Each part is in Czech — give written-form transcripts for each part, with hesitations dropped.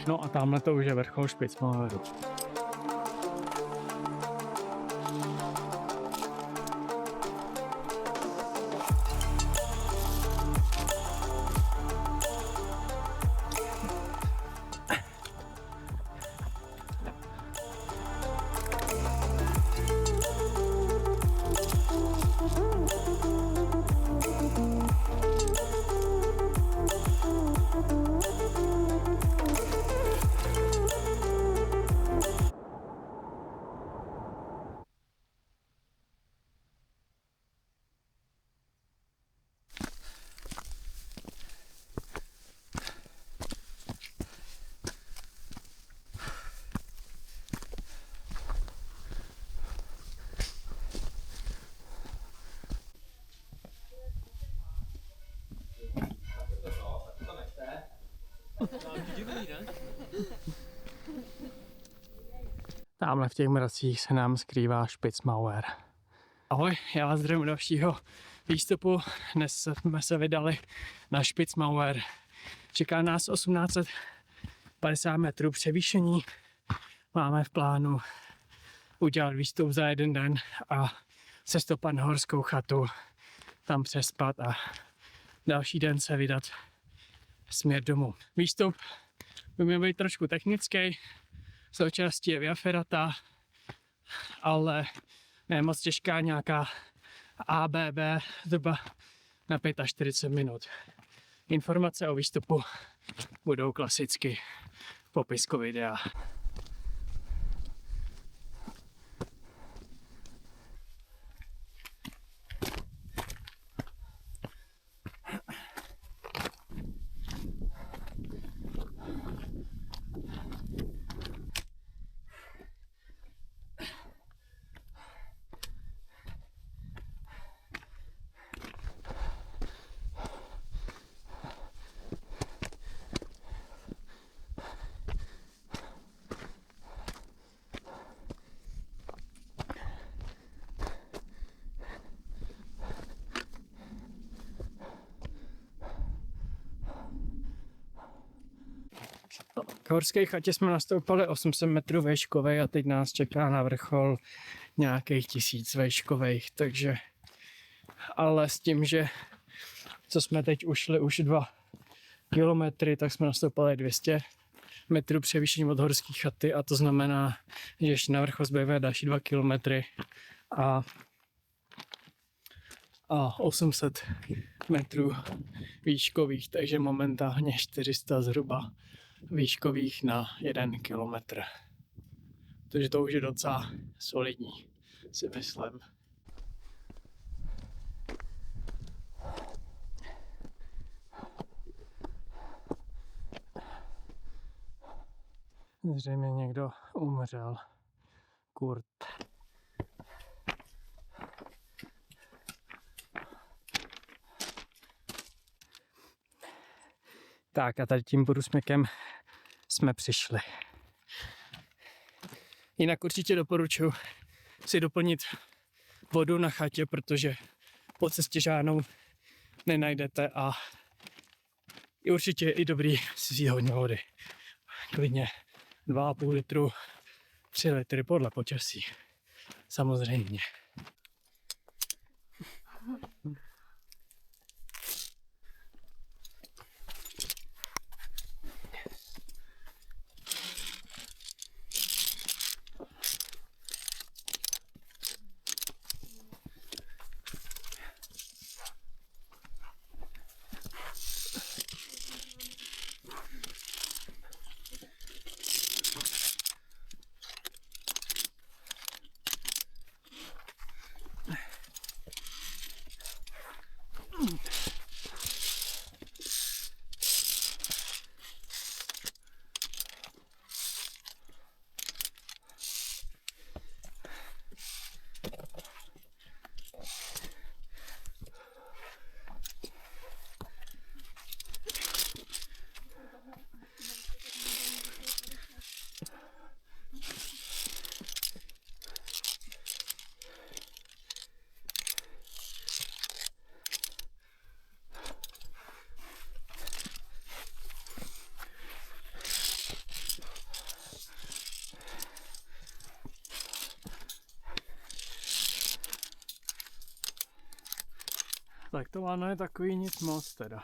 No a tamhle to už je vrchol Spitzmaueru. Tamhle v těch mracích se nám skrývá Spitzmauer. Ahoj, já vás zdravím dalšího výstupu. Dnes jsme se vydali na Spitzmauer. Čeká nás 1850 metrů převýšení. Máme v plánu udělat výstup za jeden den a sestopat na horskou chatu, tam přespat a další den se vydat směr domů. Výstup by měl být trošku technický, součástí je Via Ferrata, ale ne moc těžká, nějaká ABB zhruba na 45 minut. Informace o výstupu budou klasicky v popisku videa. K horské chatě jsme nastoupili 800 metrů vejškovej a teď nás čeká na vrchol nějakých 1000 vejškových, takže ale s tím, že co jsme teď ušli už 2 kilometry, tak jsme nastoupili 200 metrů převýšení od horské chaty a to znamená, že ještě na vrchol zbývají další 2 kilometry a 800 metrů výškových, takže momentálně 400 zhruba výškových na 1 kilometr. Takže to už je docela solidní, si myslím. Zřejmě někdo umřel. Kurt. Tak a tady tím průsmykem jsme přišli. Jinak určitě doporučuji si doplnit vodu na chatě, protože po cestě žádnou nenajdete a je určitě i dobrý si vzít hodně vody. Klidně 2,5 litru, 3 litry podle počasí. Samozřejmě. Tak to ano je takový nic moc teda.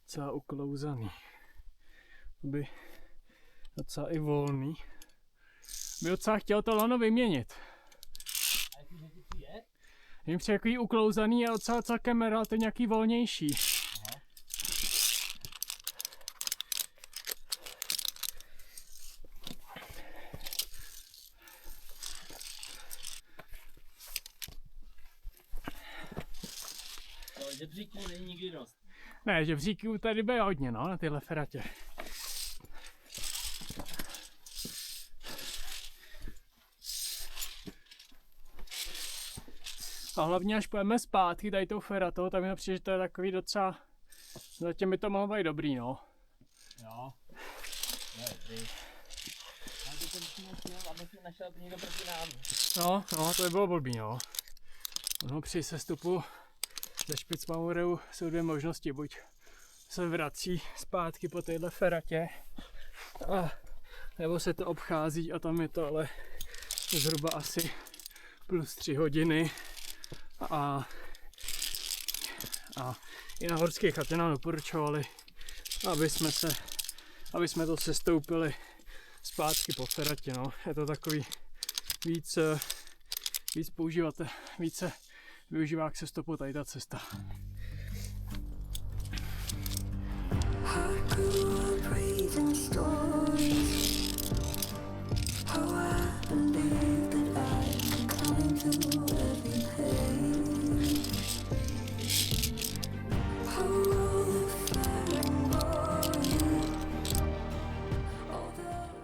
Docela uklouzaný. By docela i volný. By docela chtěl to lano vyměnit. A jaký že ti přijde? Jím přijde takový uklouzaný a docela celkem relativně nějaký volnější. Aha. Ale žebříků není nikdy dost. Ne, žebříků tady bude hodně, no, na tyhle feratě. A hlavně až půjdeme zpátky tady tou feratou, tak mi přijde, že to je takový docela... Zatím by to mohlo být dobrý, no. Jo. No je dobrý. Ale teď musíme chtěl, aby si našel někdo proti nám. No, to by bylo blbý, no. No, při sestupu ze Spitzmaueru jsou dvě možnosti, buď se vrací zpátky po téhle feratě, nebo se to obchází a tam je to ale zhruba asi plus 3 hodiny a i na horské chatě nám doporučovali, aby jsme to sestoupili zpátky po feratě, no. Je to takový víc používat, více využívá k sestupu tady ta cesta.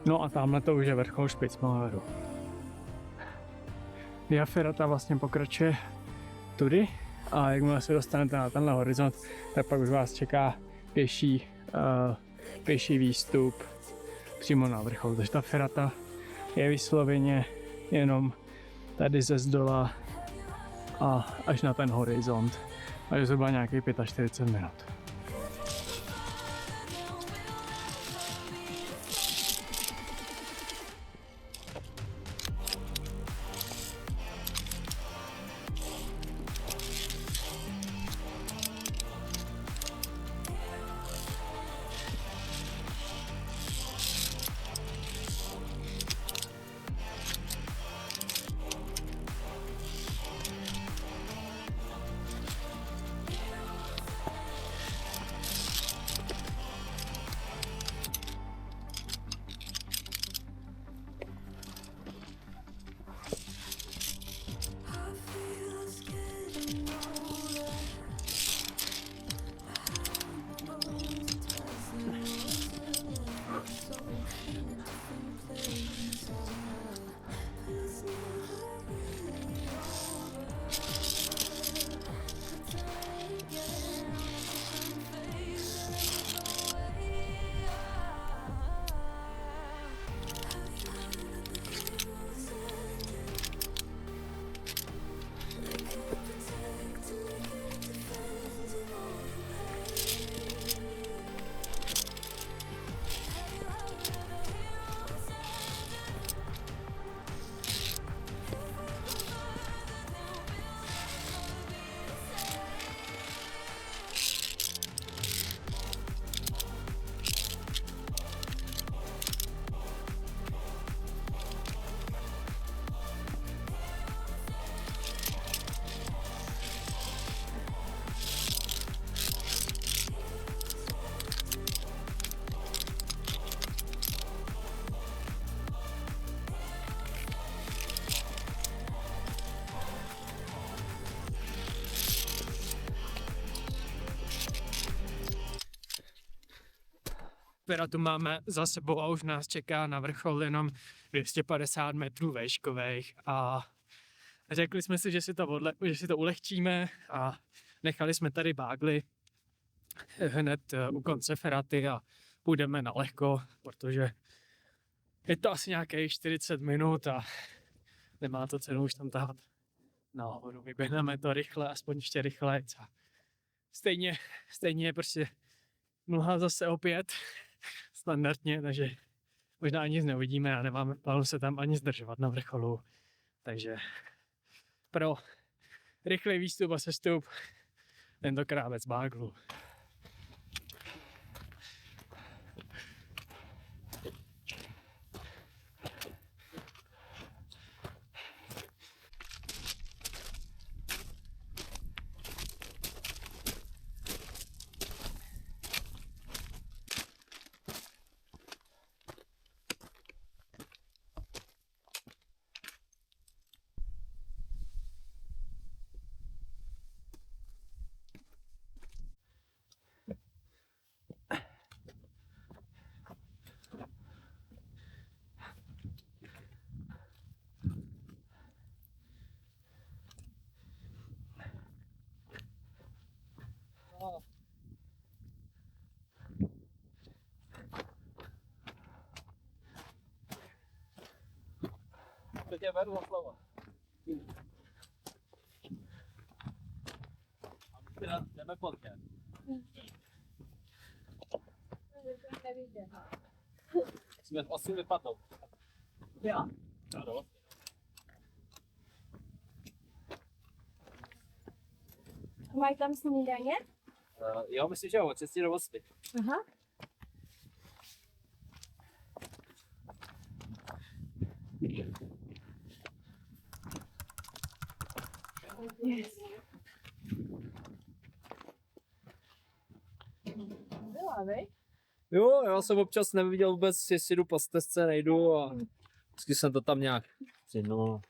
No a tamhle to už je vrchol Spitzmaueru. Via Ferrata vlastně pokračuje tudy a jakmile se dostanete na tenhle horizont, tak pak už vás čeká pěší výstup přímo na vrchol. Takže ta ferata je vysloveně jenom tady ze zdola a až na ten horizont. A je zhruba nějakých 45 minut. Feratu máme za sebou a už nás čeká na vrchol jenom 250 metrů výškových a řekli jsme si, že si to ulehčíme a nechali jsme tady bágly hned u konce feraty a půjdeme na lehko, protože je to asi nějakých 40 minut a nemá to cenu už tam tahat nahoru. Vyběhneme to rychle, aspoň ještě rychleji. Stejně je prostě mlha zase opět standardně, takže možná ani nic neuvidíme a nemáme v plánu se tam ani zdržovat na vrcholu. Takže pro rychlý výstup a sestup tentokrát bez báglu. To tě beru za slovo. Jdeme podcast. Jsme 8 vypadnou. Já. Ano. Mají tam snídaně? Jo, myslím, že jo, od 6 do 8. Aha. Yes. Byla, vej? Jo, já jsem občas neviděl vůbec, jestli jdu po stezce, nejdu a vždycky jsem to tam nějak no.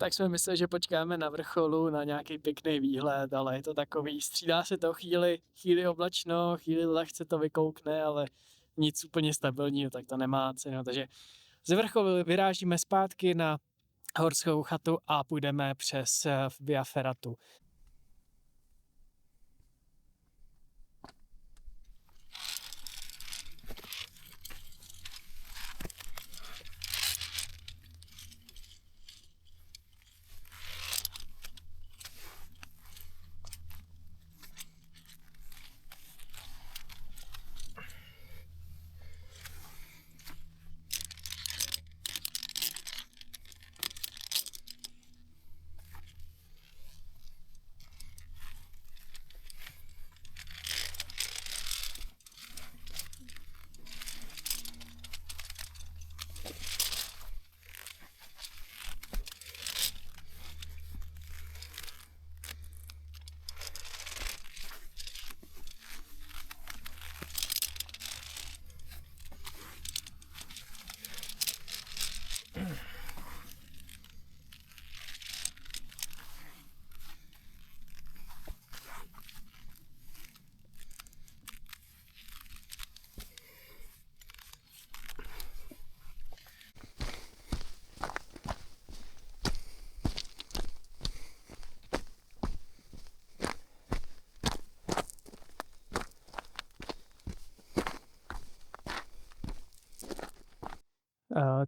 Tak jsme mysleli, že počkáme na vrcholu na nějaký pěkný výhled, ale je to takový, střídá se to chvíli oblačno, chvíli lehce to vykoukne, ale nic úplně stabilního, tak to nemá cenu. Takže ze vrcholu vyrážíme zpátky na horskou chatu a půjdeme přes Via Ferratu.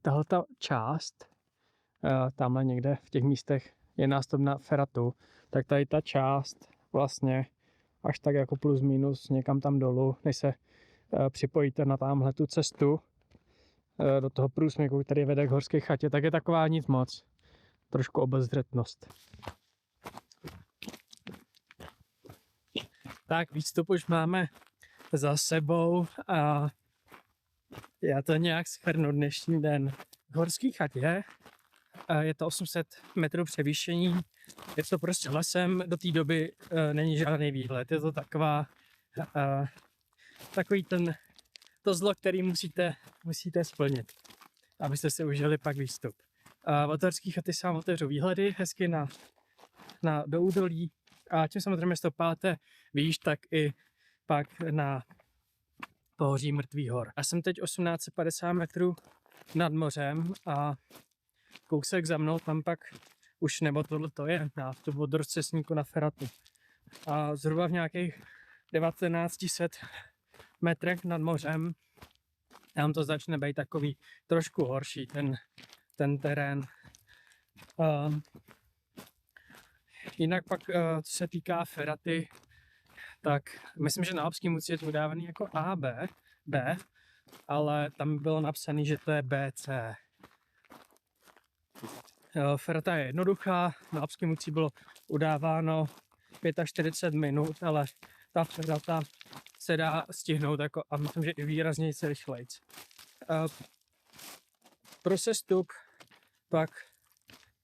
Tahle část, tamhle někde v těch místech je nástup na Ferratu, tak tady ta část vlastně až tak jako plus minus někam tam dolů, než se připojíte na tamhle tu cestu do toho průsmyku, který vede k horské chatě, tak je taková nic moc. Trošku obezřetnost. Tak výstup už máme za sebou a já to nějak shrnu dnešní den. V horské chatě je to 800 metrů převýšení, je to prostě lesem, do té doby není žádný výhled, je to takový to zlo, který musíte splnit, abyste si užili pak výstup. Od horské chaty se vám otevřou výhledy hezky do údolí a tím samozřejmě stopáte výš, tak i pak na pohoří Mrtvých hor. Já jsem teď 1850 metrů nad mořem a kousek za mnou tam pak už, nebo tohle to je nástup od rozcestníku na Ferratu. A zhruba v nějakých 1900 metrech nad mořem tam to začne být takový trošku horší, ten terén. Jinak pak, co se týká Ferraty, tak myslím, že na alpském úctě je to dávaný jako A, B. ale tam bylo napsané, že to je BC. Ferata je jednoduchá, na Alpském bylo udáváno 45 minut, ale ta ferata se dá stihnout jako, a myslím, že i výrazně rychlejc. Pro sestup pak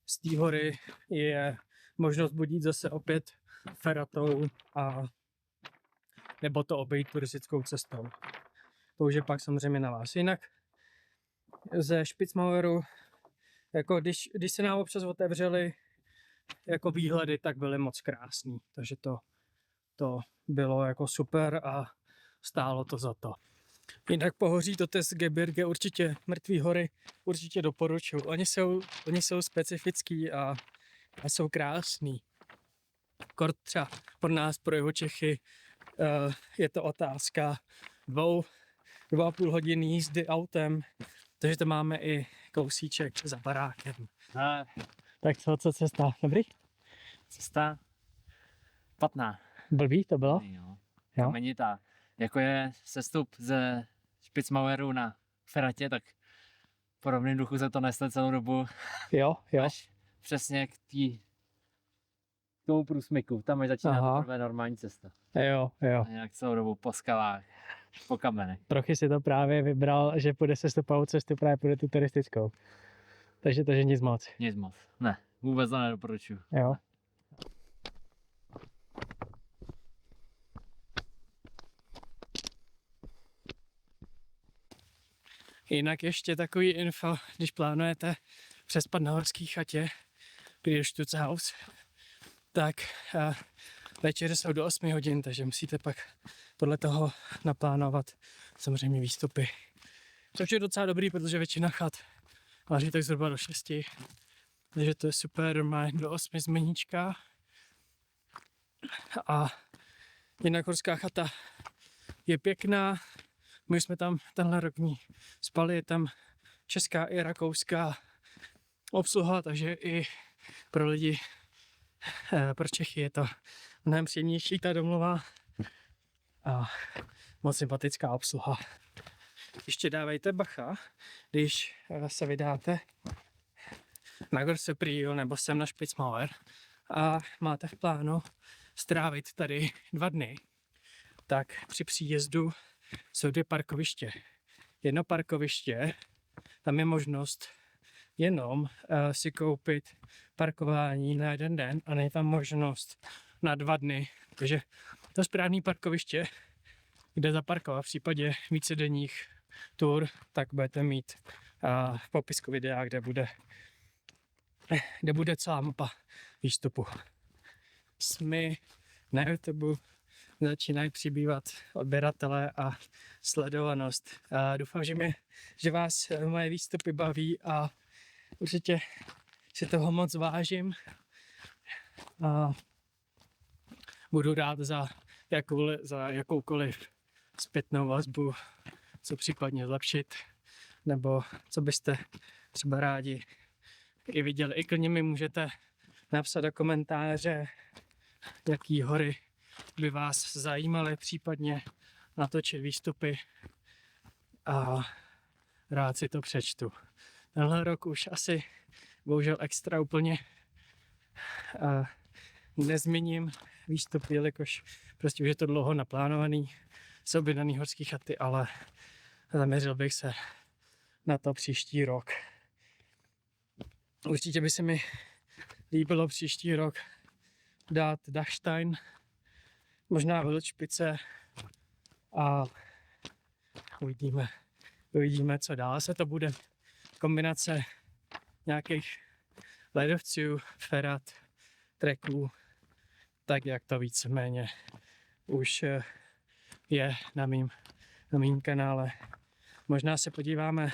z té hory je možnost budít zase opět feratou a nebo to obejít turistickou cestou. To už je pak samozřejmě na vás. Jinak ze Spitzmaueru, jako když se nám občas otevřely jako výhledy, tak byly moc krásný. Takže to bylo jako super a stálo to za to. Jinak pohoří to Gebirge, určitě Mrtvý hory, určitě doporučuji. Oni jsou specifický a jsou krásný. Kort třeba pro nás, pro Jihočechy, je to otázka 2,5 hodiny jízdy autem, takže to máme i kousíček za barákem. Tak co cesta? Dobrý? Cesta 15. Blbý to bylo? Jo. Jo. Kamenitá. Jako je sestup ze Spitzmaueru na feratě, tak v podobném duchu se to nesle celou dobu. Jo. Až přesně k tomu průsmyku. Tam až začíná poprvé normální cesta. Jo. A jinak celou dobu po skalách, po kamenech. Trochy si to právě vybral, že půjde sestupovou cestu, právě půjde tu turistickou. Takže nic moc. Nic moc. Ne, vůbec to nedoporučuji. Jo. Jinak ještě takový info, když plánujete přespat na horský chatě, při Stutzhaus, tak večeře jsou do 8 hodin, takže musíte pak podle toho naplánovat samozřejmě výstupy. Což je docela dobrý, protože většina chat vaří tak zhruba do 6, takže to je super, má do 8 zmeníčka. A jinak horská chata je pěkná, my jsme tam tenhle rok ní spali, je tam česká i rakouská obsluha, takže i pro lidi, pro Čechy je to mnohem příjemnější ta domluva a moc sympatická obsluha. Ještě dávejte bacha, když se vydáte na Gorseprio nebo sem na Spitzmauer a máte v plánu strávit tady 2 dny, tak při příjezdu jsou 2 parkoviště. Jedno parkoviště, tam je možnost jenom si koupit parkování na 1 den a není tam možnost na 2 dny. Takže to správné parkoviště, kde zaparkovat v případě vícedenních tur, tak budete mít v popisku videa, kde bude celá mapa výstupu. Jsme na YouTube, začínají přibývat odběratele a sledovanost. Doufám, že vás moje výstupy baví a určitě si toho moc vážím. A budu rád za jakoukoliv zpětnou vazbu, co případně zlepšit, nebo co byste třeba rádi i viděli. I klidně mi můžete napsat do komentáře, jaký hory by vás zajímaly, případně natočit výstupy a rád si to přečtu. Tenhle rok už asi bohužel extra úplně nezměním výstupy, jelikož prostě už je to dlouho naplánovaný, jsou objednaný horský chaty, ale zaměřil bych se na to příští rok. Určitě by se mi líbilo příští rok dát Dachstein, možná Wildspitze a uvidíme, co dál se to bude. Kombinace nějakých ledovců, ferat, treků, tak jak to víceméně už je na mým kanále. Možná se podíváme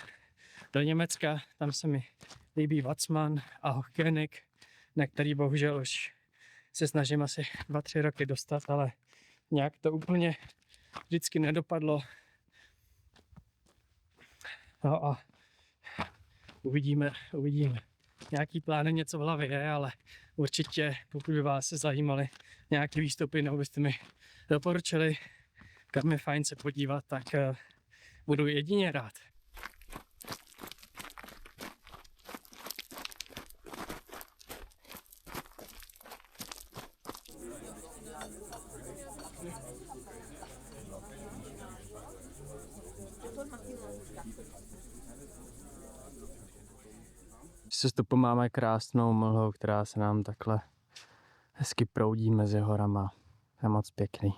do Německa, tam se mi líbí Watzmann a Hochkönig, na který bohužel už se snažím asi 2-3 roky dostat, ale nějak to úplně vždycky nedopadlo. No a uvidíme. Nějaký plán, něco v hlavě je, ale určitě, pokud by vás zajímaly nějaké výstupy, nebo byste mi doporučili, kam je fajn se podívat, tak Budu jedině rád. Sestupu máme krásnou mlhu, která se nám takhle hezky proudí mezi horama. Je moc pěkný.